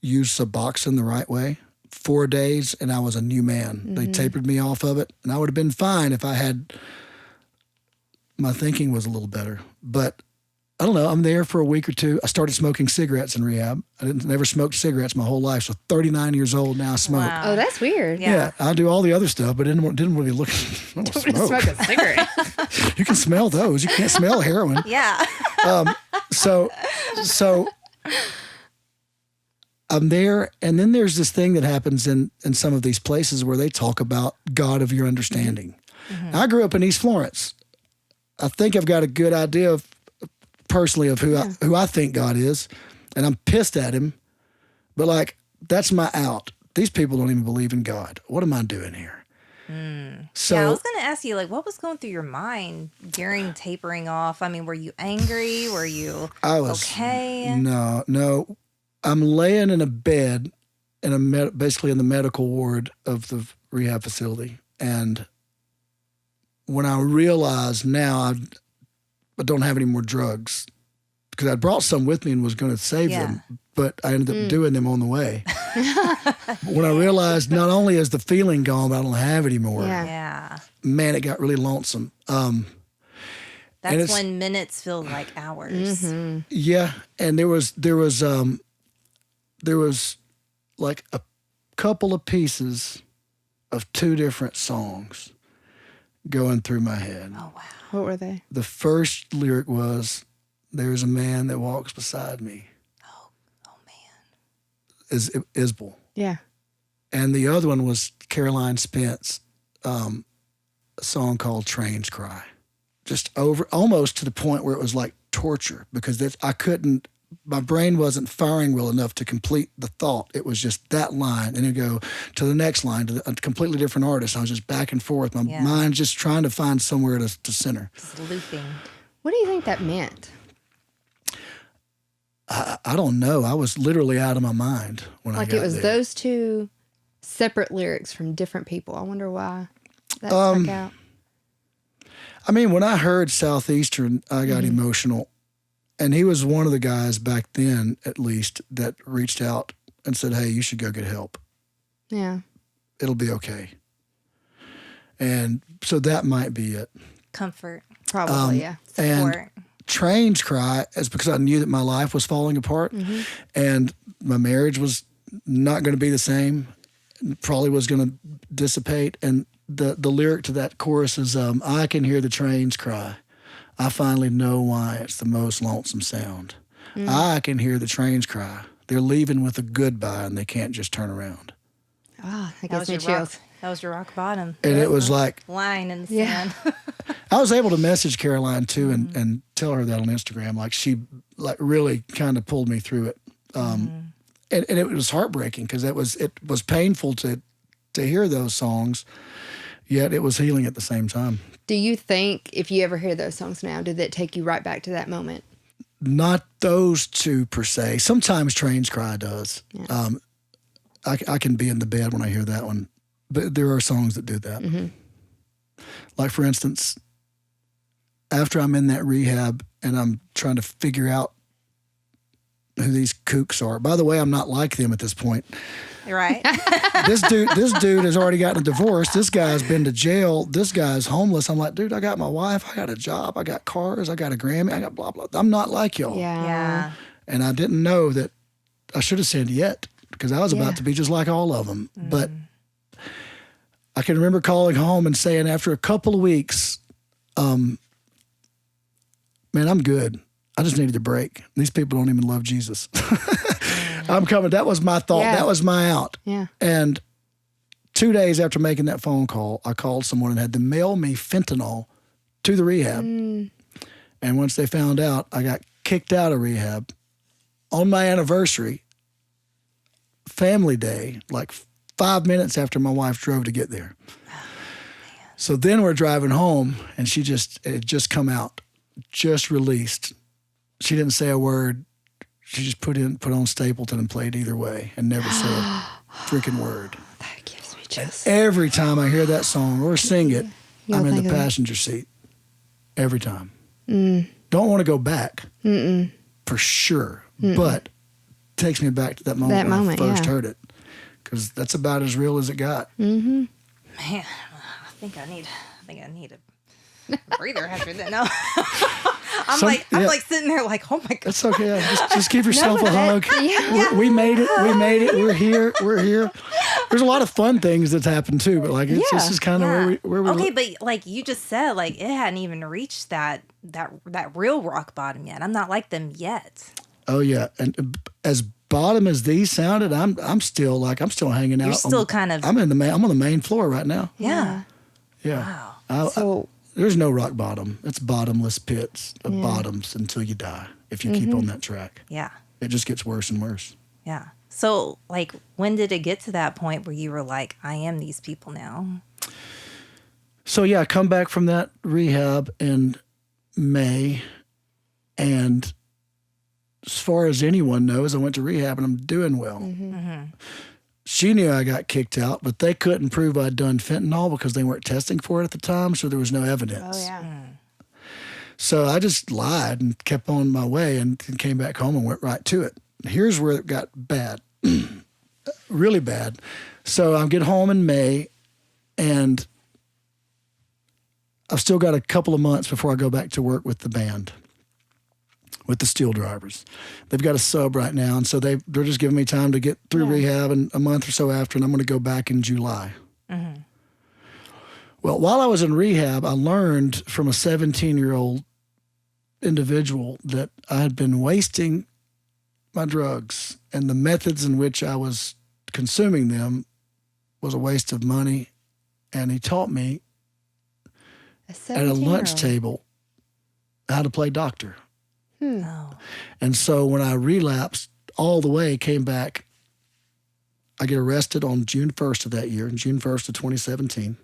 used Suboxone the right way. 4 days, and I was a new man. They tapered me off of it, and I would have been fine if I had, my thinking was a little better. But I don't know, I'm there for a week or two. I started smoking cigarettes in rehab. I never smoked cigarettes my whole life, so 39 years old now I smoke. Wow. Oh, that's weird. Yeah, I do all the other stuff, but didn't really look. I don't Smoke a cigarette. You can smell those. You can't smell heroin. Yeah. So I'm there, and then there's this thing that happens in some of these places where they talk about God of your understanding. I grew up in East Florence. I think I've got a good idea of personally of who I think God is, and I'm pissed at him. But like, that's my out. These people don't even believe in God. What am I doing here? So yeah, I was going to ask you, like, what was going through your mind during tapering off? I mean, were you angry? Were you okay? No. I'm laying in a bed in basically in the medical ward of the rehab facility, and when I realized now I don't have any more drugs, because I brought some with me and was going to save them, but I ended up doing them on the way. When I realized not only is the feeling gone, but I don't have any more. Yeah. Man, it got really lonesome. That's when minutes feel like hours. Mm-hmm. Yeah, and there was like a couple of pieces of 2 different songs going through my head. Oh, wow. What were they? The first lyric was, "There's a man that walks beside me." Oh man. Is Isbell. Yeah. And the other one was Caroline Spence, a song called "Trains Cry." Just almost to the point where it was like torture, because my brain wasn't firing well enough to complete the thought. It was just that line, and it'd go to the next line, to a completely different artist. I was just back and forth. My mind just trying to find somewhere to center. Just looping. What do you think that meant? I don't know. I was literally out of my mind when I got there. Like, it was those 2 separate lyrics from different people. I wonder why that stuck out. I mean, when I heard Southeastern, I got emotional. And he was one of the guys back then, at least, that reached out and said, "Hey, you should go get help. Yeah. It'll be okay." And so that might be it. Comfort. Probably, yeah. Support. And Trains Cry is because I knew that my life was falling apart, and my marriage was not going to be the same, probably was going to dissipate. And the lyric to that chorus is, "I can hear the trains cry. I finally know why it's the most lonesome sound. I can hear the trains cry. They're leaving with a goodbye, and they can't just turn around." Oh, that gives me chills. That was your rock bottom. And it was like, line in the sand. I was able to message Caroline too and tell her that on Instagram. Like, she really kind of pulled me through it. And it was heartbreaking, because it was painful to hear those songs, yet it was healing at the same time. Do you think if you ever hear those songs now, did that take you right back to that moment? Not those 2 per se. Sometimes Trains Cry does. Yeah. I can be in the bed when I hear that one, but there are songs that do that. Mm-hmm. Like, for instance, after I'm in that rehab and I'm trying to figure out who these kooks are. By the way, I'm not like them at this point. Right. This dude has already gotten a divorce. This guy's been to jail. This guy's homeless. I'm like, dude, I got my wife. I got a job. I got cars. I got a Grammy. I got blah, blah. I'm not like y'all. Yeah. And I didn't know that. I should have said yet. because I was about to be just like all of them. But I can remember calling home and saying after a couple of weeks, man, I'm good. I just needed a break. These people don't even love Jesus. I'm coming. That was my thought. Yeah. That was my out. Yeah. And 2 days after making that phone call, I called someone and had them mail me fentanyl to the rehab. And once they found out, I got kicked out of rehab on my anniversary, family day, like 5 minutes after my wife drove to get there. So then we're driving home, and it had just come out, just released. She didn't say a word. She just put on Stapleton and played Either Way and never said a freaking word. That gives me chills. Every time I hear that song or sing it, I'm in the passenger seat. Every time. Don't want to go back, for sure. But it takes me back to that moment when I first heard it, because that's about as real as it got. Man, I think I need a breather after that. No. I'm like sitting there like, oh my God. It's okay. Just give yourself a hug. We made it. We're here. There's a lot of fun things that's happened too, but like this is kind of where we're okay, but like you just said, like it hadn't even reached that real rock bottom yet. I'm not like them yet. Oh yeah, and as bottom as these sounded, I'm still hanging out. You're still kind of. I'm on the main floor right now. Yeah. Yeah. Wow. There's no rock bottom. It's bottomless pits of bottoms until you die if you keep on that track. Yeah. It just gets worse and worse. Yeah. So, like, when did it get to that point where you were like, I am these people now? So, yeah, I come back from that rehab in May, and as far as anyone knows, I went to rehab and I'm doing well. She knew I got kicked out, but they couldn't prove I'd done fentanyl because they weren't testing for it at the time, so there was no evidence. Oh, yeah. So I just lied and kept on my way and came back home and went right to it. Here's where it got bad, really bad. So I get home in May, and I've still got a couple of months before I go back to work with the band, with the SteelDrivers. They've got a sub right now, and so they're just giving me time to get through rehab, and a month or so after, and I'm going to go back in July. Well, while I was in rehab, I learned from a 17-year-old individual that I had been wasting my drugs, and the methods in which I was consuming them was a waste of money. And he taught me at a lunch table how to play doctor. And so when I relapsed all the way, came back, I get arrested on June 1st of that year, June 1st of 2017.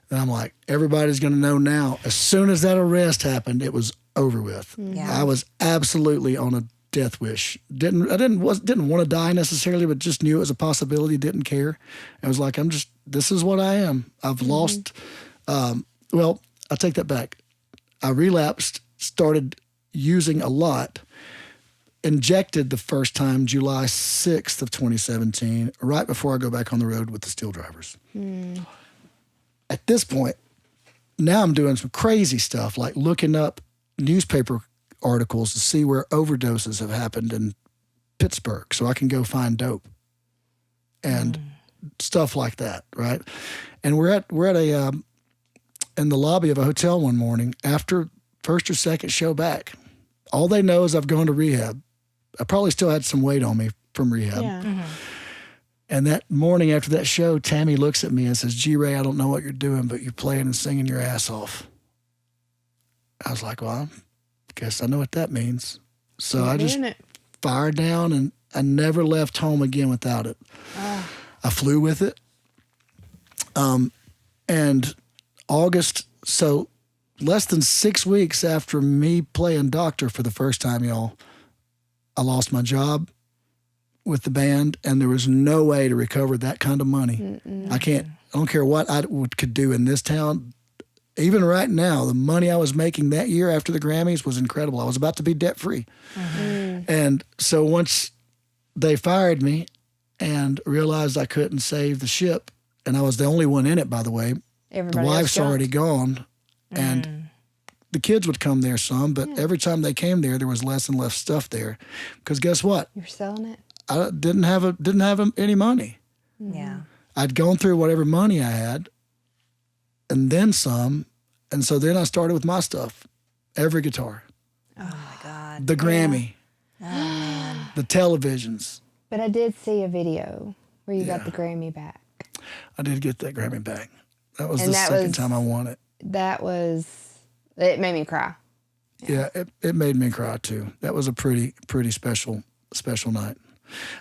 And I'm like, everybody's going to know now. As soon as that arrest happened, it was over with. I was absolutely on a death wish. Didn't want to die necessarily, but just knew it was a possibility. Didn't care. I was like, this is what I am. I've lost. Well, I'll take that back. I relapsed, started using a lot, injected the first time July 6th of 2017, right before I go back on the road with the SteelDrivers. At this point, now I'm doing some crazy stuff, like looking up newspaper articles to see where overdoses have happened in Pittsburgh so I can go find dope and stuff like that, right? And we're at a in the lobby of a hotel one morning after first or second show back. All they know is I've gone to rehab. I probably still had some weight on me from rehab. And that morning after that show, Tammy looks at me and says, G-Ray, I don't know what you're doing, but you're playing and singing your ass off. I was like, well, I guess I know what that means. So I just fired down, and I never left home again without it. I flew with it. And August, so less than 6 weeks after me playing doctor for the first time, y'all, I lost my job with the band, and there was no way to recover that kind of money. I don't care what I could do in this town. Even right now, the money I was making that year after the Grammys was incredible. I was about to be debt-free. And so once they fired me and realized I couldn't save the ship, and I was the only one in it, by the way. The wife's already gone, and the kids would come there some, but every time they came there was less and less stuff there. Because guess what? You're selling it? I didn't have any money. Yeah. I'd gone through whatever money I had, and then some, and so then I started with my stuff, every guitar, Oh my God. the Grammy, Oh man. the televisions. But I did see a video where you got the Grammy back. I did get that Grammy back. That was And the that second was- time I won it. It made me cry. Yeah, it made me cry too. That was a pretty special night.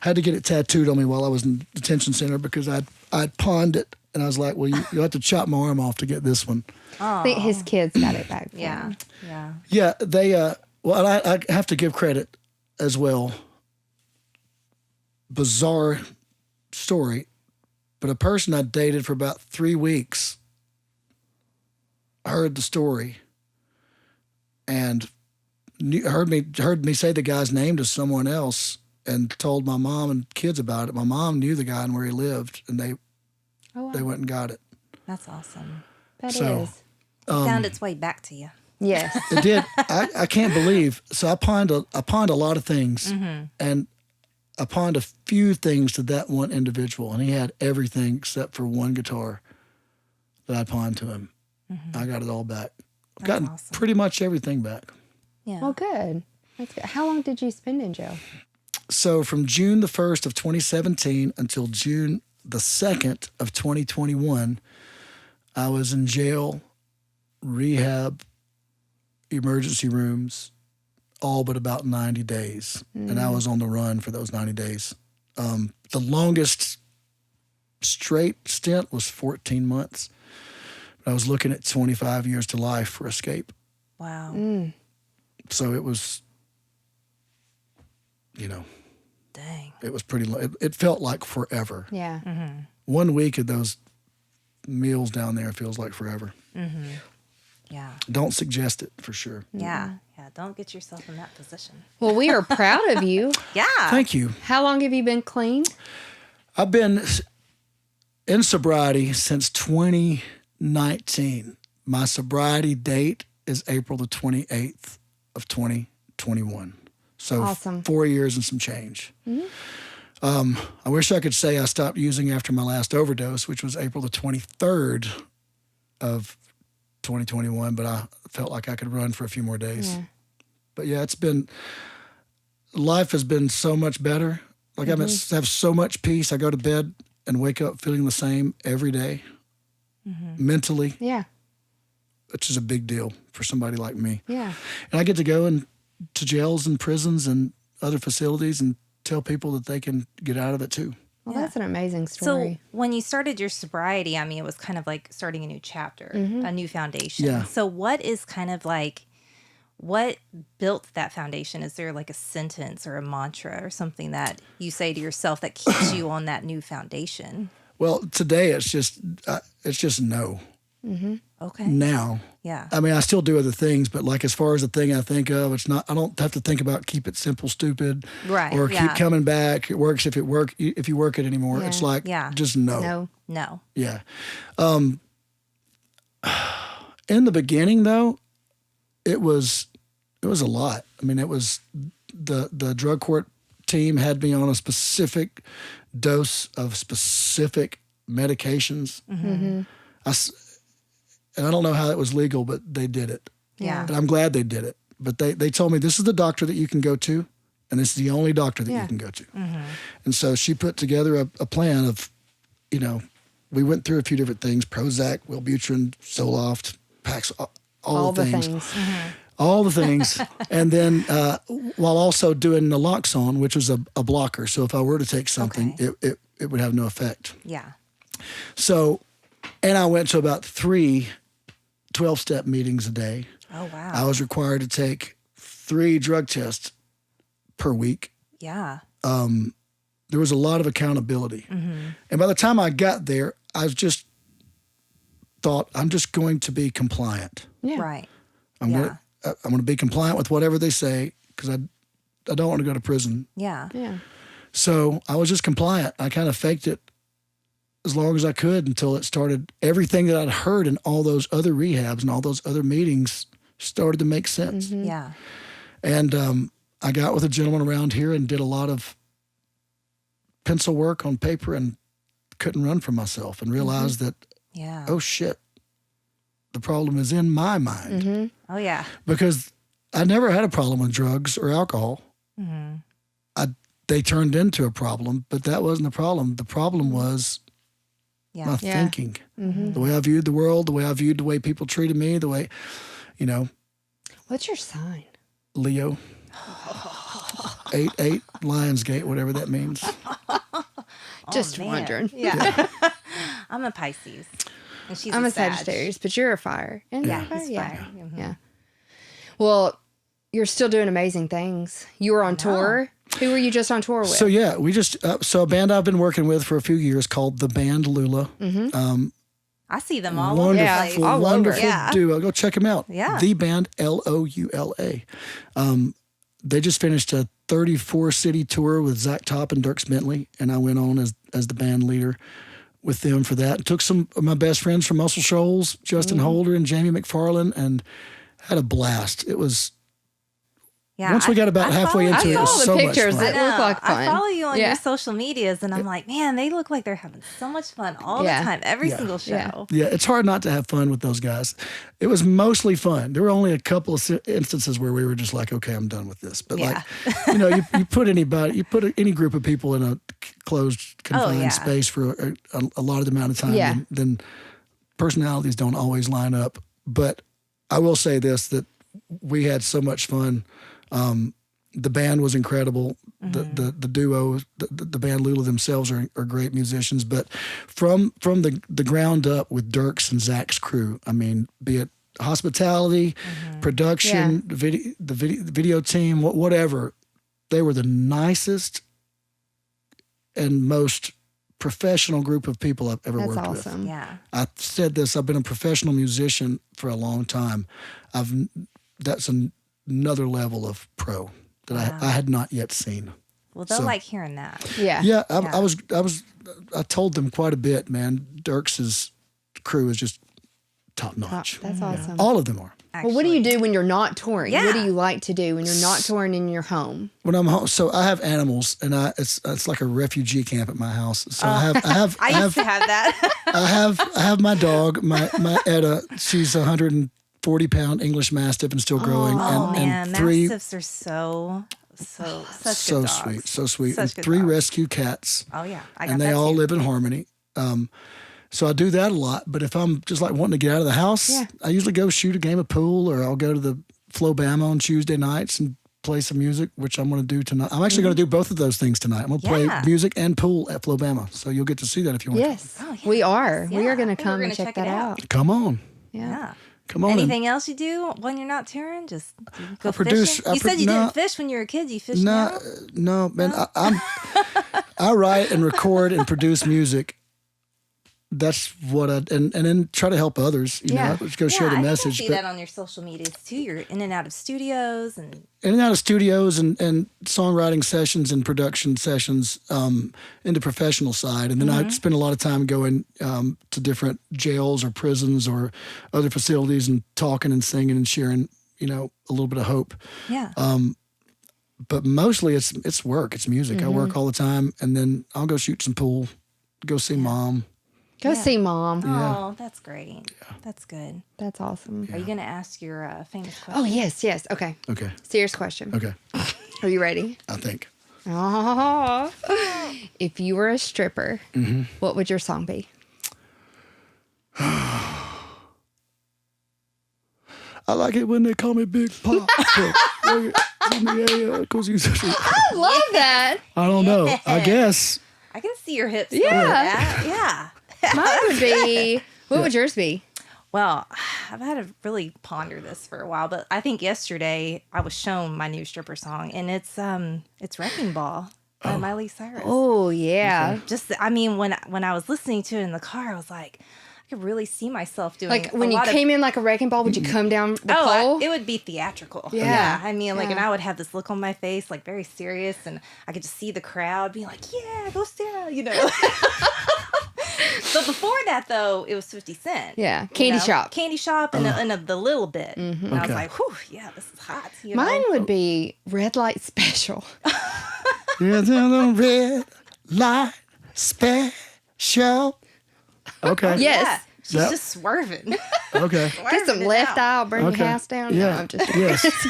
I had to get it tattooed on me while I was in detention center because I'd pawned it, and I was like, well, you have to chop my arm off to get this one. I think his kids got it back. Yeah. Yeah. Yeah. Yeah, they well, I have to give credit as well. Bizarre story, but a person I dated for about 3 weeks heard the story and heard me say the guy's name to someone else and told my mom and kids about it. My mom knew the guy and where he lived, and they went and got it. That's awesome. That So, is. It found its way back to you. Yes. It did. I can't believe. So I pawned a lot of things, and I pawned a few things to that one individual, and he had everything except for one guitar that I pawned to him. I got it all back. I've gotten awesome. pretty much everything back. Yeah. Well, good. That's good. How long did you spend in jail? So from June the 1st of 2017 until June the 2nd of 2021, I was in jail, rehab, emergency rooms, all but about 90 days. And I was on the run for those 90 days. The longest straight stint was 14 months. I was looking at 25 years to life for escape. Wow. So it was, Dang. it was pretty long. It felt like forever. Yeah. 1 week of those meals down there feels like forever. Yeah. Don't suggest it for sure. Yeah. Yeah. Don't get yourself in that position. Well, we are proud of you. Yeah. Thank you. How long have you been clean? I've been in sobriety since 2019. My sobriety date is April the 28th of 2021. So Awesome. 4 years and some change. I wish I could say I stopped using after my last overdose, which was April the 23rd of 2021, but I felt like I could run for a few more days. Yeah. But yeah, life has been so much better. Like I have so much peace. I go to bed and wake up feeling the same every day, mentally, Yeah. which is a big deal for somebody like me. Yeah. And I get to go to jails and prisons and other facilities and tell people that they can get out of it too. Well, Yeah. that's an amazing story. So when you started your sobriety, I mean, it was kind of like starting a new chapter, a new foundation. Yeah. So what is kind of like, what built that foundation? Is there like a sentence or a mantra or something that you say to yourself that keeps you on that new foundation? Well, today it's just no. Okay. Now. Yeah. I mean, I still do other things, but like as far as the thing I think of, it's not. I don't have to think about keep it simple, stupid, Right, or yeah. keep coming back. It works if you work it anymore. Yeah. It's like Yeah. just no. No. No. Yeah. In the beginning, though, it was a lot. I mean, it was the drug court team had me on a specific dose of specific medications. And I don't know how it was legal, but they did it. Yeah. And I'm glad they did it. But they told me this is the doctor that you can go to, and this is the only doctor that you can go to. And so she put together a plan of, we went through a few different things: Prozac, Wellbutrin, Zoloft, Pax, all the things. All the things. And then while also doing naloxone, which was a blocker. So if I were to take something, it would have no effect. Yeah. So, and I went to about 3 12-step meetings a day. Oh, wow. I was required to take 3 drug tests per week. Yeah. There was a lot of accountability. And by the time I got there, I just thought, I'm just going to be compliant. Yeah. Right. I'm going to be compliant with whatever they say because I don't want to go to prison. Yeah. Yeah. So I was just compliant. I kind of faked it as long as I could until it started. Everything that I'd heard in all those other rehabs and all those other meetings started to make sense. Yeah. And I got with a gentleman around here and did a lot of pencil work on paper and couldn't run from myself and realized that, oh shit, the problem is in my mind. Mm-hmm. Oh yeah. Because I never had a problem with drugs or alcohol. Mm-hmm. They turned into a problem, but that wasn't the problem. The problem was my thinking, the way I viewed the world, the way I viewed the way people treated me, the way, What's your sign? Leo. 8-8 Lionsgate, whatever that means. Just wondering. Yeah. I'm a Pisces. And she's I'm a Sag. Sagittarius, but you're a fire. And Yeah, fire? he's Yeah. fire. Mm-hmm. Yeah. Well, you're still doing amazing things. You were on tour. Who were you just on tour with? So yeah, we just so a band I've been working with for a few years called the Band Loula. Mm-hmm. I see them all over Wonderful, the place. wonderful duo. Go check them out. Yeah. The Band, Loula. They just finished a 34-city tour with Zach Top and Dierks Bentley, and I went on as the band leader with them for that. Took some of my best friends from Muscle Shoals, Justin Holder and Jamie McFarland, and had a blast. It was... Yeah, once we got about halfway into it, it was so much pictures. fun. It looked like fun. I follow you on your social medias, and I'm like, man, they look like they're having so much fun all the time, every single show. Yeah, it's hard not to have fun with those guys. It was mostly fun. There were only a couple of instances where we were just like, okay, I'm done with this. But you put any group of people in a closed, confined space for a lot of the amount of time, then personalities don't always line up. But I will say this, that we had so much fun. The band was incredible. The duo, the Band Loula themselves are great musicians. But from the ground up with Dierks and Zach's crew, I mean, be it hospitality, production, the video team, whatever, they were the nicest and most professional group of people I've ever worked with. Yeah. I've said this. I've been a professional musician for a long time. That's another level of pro that I had not yet seen. Well, they'll like hearing that. Yeah. Yeah, I told them quite a bit, man. Dierks' crew is just top notch. That's awesome. All of them are. Well, what do you do when you're not touring? What do you like to do when you're not touring in your home? When I'm home, so I have animals, and it's like a refugee camp at my house. So I used to have that. I have my dog, my Etta. She's 140-pound English Mastiff and still growing. Man, Mastiffs are such good dogs. So sweet. Such and good 3 dogs. rescue cats. Oh yeah, and they all live in harmony. So I do that a lot. But if I'm just like wanting to get out of the house, I usually go shoot a game of pool, or I'll go to the Flobama on Tuesday nights and play some music, which I'm going to do tonight. I'm actually going to do both of those things tonight. I'm going to play music and pool at Flobama. So you'll get to see that if you want. Yes, we are. We are going to come and check that out. Come on. Yeah. Come on. Anything else you do when you're not touring? Just go produce. fishing? You said you didn't fish when you were a kid. You fish now? No, man. I write and record and produce music. That's what and then try to help others. You know, just go share the message. I see that on your social medias too. You're in and out of studios and songwriting sessions and production sessions in the professional side. And then I spend a lot of time going to different jails or prisons or other facilities and talking and singing and sharing, a little bit of hope. Yeah. But mostly it's work. It's music. I work all the time, and then I'll go shoot some pool, go see mom. Go see mom. Oh, that's great. Yeah. That's good. That's awesome. Are you going to ask your famous question? Oh, yes. Okay. Okay. Serious question. Okay. Are you ready? I think. Oh. If you were a stripper, what would your song be? I like it when they call me Big Pop. I love that. I don't know. I guess. I can see your hips. Yeah. Mine would be, what would yours be? Well, I've had to really ponder this for a while, but I think yesterday I was shown my new stripper song, and it's Wrecking Ball by Miley Cyrus. Oh, yeah. Okay. When I was listening to it in the car, I was like, I could really see myself doing like when you came in like a wrecking ball, would you come down the pole? It would be theatrical. Yeah. And I would have this look on my face, like very serious, and I could just see the crowd being like, yeah, go Sarah, So before that, though, it was 50 Cent. Yeah. Candy Shop. Candy Shop and the little bit. And I was like, whew, yeah, this is hot. Mine would be Red Light Special. Yeah, the red light special. Okay. Yes. Yeah. She's just swerving. Okay. Get some left eye, burn your house down. Yeah. No, I'm just Yes.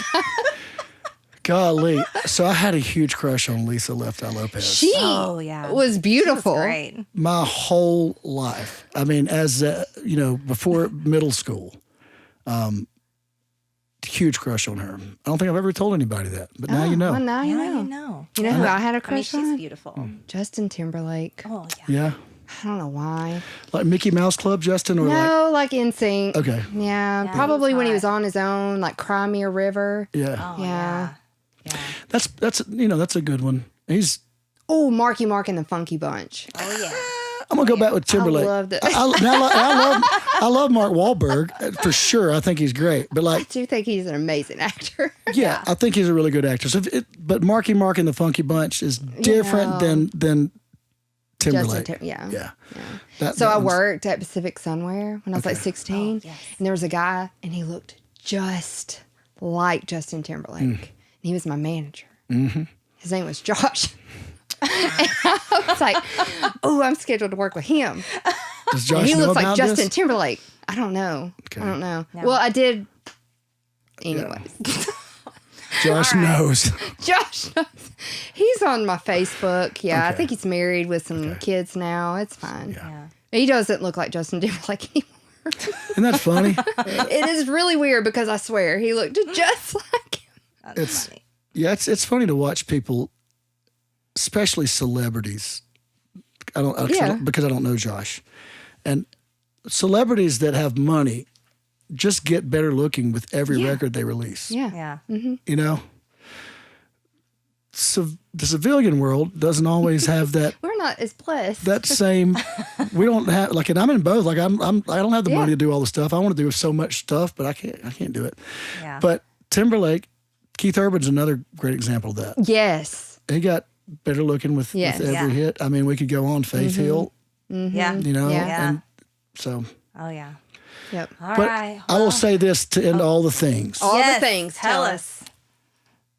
Golly. So I had a huge crush on Lisa Left Eye Lopez. She was beautiful. She was great. My whole life. I mean, as before middle school, huge crush on her. I don't think I've ever told anybody that, but now you know. Well, now you know. You know who I had a crush on? She's beautiful. Justin Timberlake. Oh, yeah. Yeah. I don't know why. Like Mickey Mouse Club, Justin, or No, like NSYNC. Okay. Yeah, probably when he was on his own, like Cry Me a River. Yeah. Oh, yeah. That's that's a good one. He's Marky Mark and the Funky Bunch. Oh, yeah. I'm gonna go back with Timberlake. I loved it. I love Mark Wahlberg for sure. I think he's great, but I do think he's an amazing actor. yeah, I think he's a really good actor. So but Marky Mark and the Funky Bunch is different than Timberlake. Yeah. That So I one's- worked at Pacific Sunwear when I was like 16, Oh, yes. and there was a guy, and he looked just like Justin Timberlake. And he was my manager. Mm-hmm. His name was Josh. And I was like, oh, I'm scheduled to work with him. Does Josh He know looks like about Justin this? Timberlake. I don't know. Okay. I don't know. No. Well, I did. Anyways, Josh knows. Josh knows. He's on my Facebook. Yeah, I Okay. think he's married with some kids now. It's fine. Yeah. He doesn't look like Justin Timberlake anymore. Isn't that funny? It is really weird because I swear he looked just like him. That's funny. Yeah, it's funny to watch people, especially celebrities. Because I don't know Josh, and celebrities that have money just get better looking with every record they release. Yeah. Yeah. You know, so the civilian world doesn't always have that. We're not as blessed. That same, we don't have like, and I'm in both. Like I don't have the money to do all the stuff. I want to do so much stuff, but I can't do it. Yeah. But Timberlake, Keith Urban's another great example of that. Yes. He got better looking with every hit. I mean, we could go on Faith Hill, Yeah. you know, Yeah. and so. Oh, yeah. Yep. All But right. I will say this to end all the things. All Yes, the things. Tell us.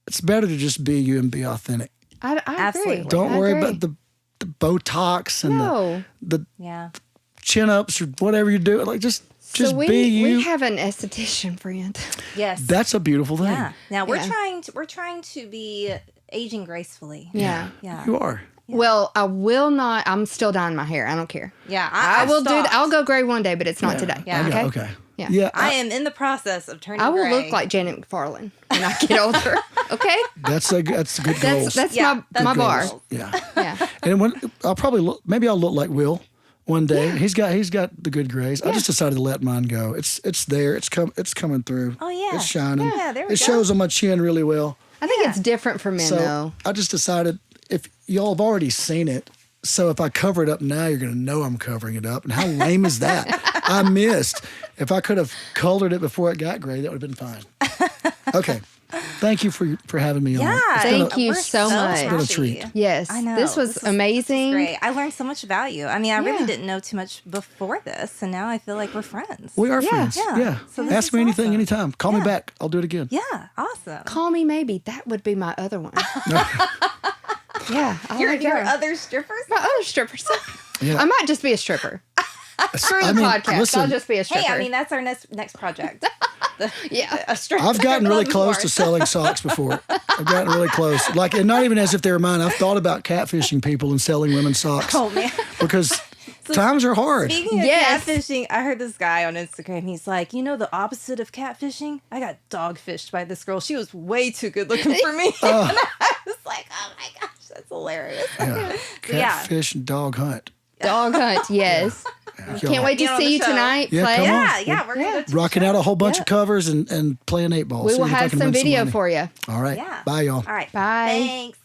It's better to just be you and be authentic. I Absolutely. agree. Don't I worry agree. about the Botox and No. the Yeah. chin ups or whatever you do. Like just we, be you. We have an esthetician friend. Yes. That's a beautiful thing. Yeah. Now we're Yeah. trying to be aging gracefully. Yeah. Yeah. You are. Well, I will not. I'm still dyeing my hair. I don't care. Yeah. I will do. stopped. I'll go gray one day, but it's not today. Yeah. I got- Okay. okay. Yeah. Yeah. I am in the process of turning I will gray. look like Janet McFarlane when I get older. Okay. That's good goals. That's Yeah, that's my good bar. goals. Yeah. Yeah. And when I'll probably maybe I'll look like Will one day. He's got the good grays. I just decided to let mine go. It's there. It's coming through. Oh, yeah. It's shining. Yeah, there we It go. shows on my chin really well. I think it's different for men So though. I just decided if y'all have already seen it, so if I cover it up now, you're going to know I'm covering it up. And how lame is that? I missed. If I could have colored it before it got gray, that would have been fine. Okay. Thank you for having me on. Yeah. It's been Thank you We're so much. been a treat. Yes. I know. This was amazing. Great. I learned so much about you. I mean, I really Yeah. didn't know too much before this, and now I feel like we're friends. We are Yeah. friends. Yeah. Yeah. So this Ask is me anything, awesome. anytime. Call me back. I'll do it again. Yeah. Awesome. Call me maybe. That would be my other one. Yeah. I Your like that. other strippers? My other strippers. Yeah. I might just be a stripper. Screw the podcast. listen, I'll just be a stripper. Hey, I mean, that's our next project. yeah. A stripper. I've gotten really Love close more. to selling socks before. I've gotten really close. Like, and not even as if they were mine. I've thought about catfishing people and selling women's socks Oh, man. because times are hard. Speaking of Yes. catfishing, I heard this guy on Instagram. He's like, you know, the opposite of catfishing? I got dogfished by this girl. She was way too good looking for me. And I was like, oh my gosh, that's hilarious. Yeah. So, yeah. Catfish and dog hunt. Dog hunt. Yes. Can't wait Being to on see the you show. tonight. Yeah, play. come on. Yeah, we're going to Rocking out a whole bunch of covers and playing 8 ball. We See will if I have can some win video money. for you. All right. Yeah. Bye, y'all. All right. Bye. Thanks.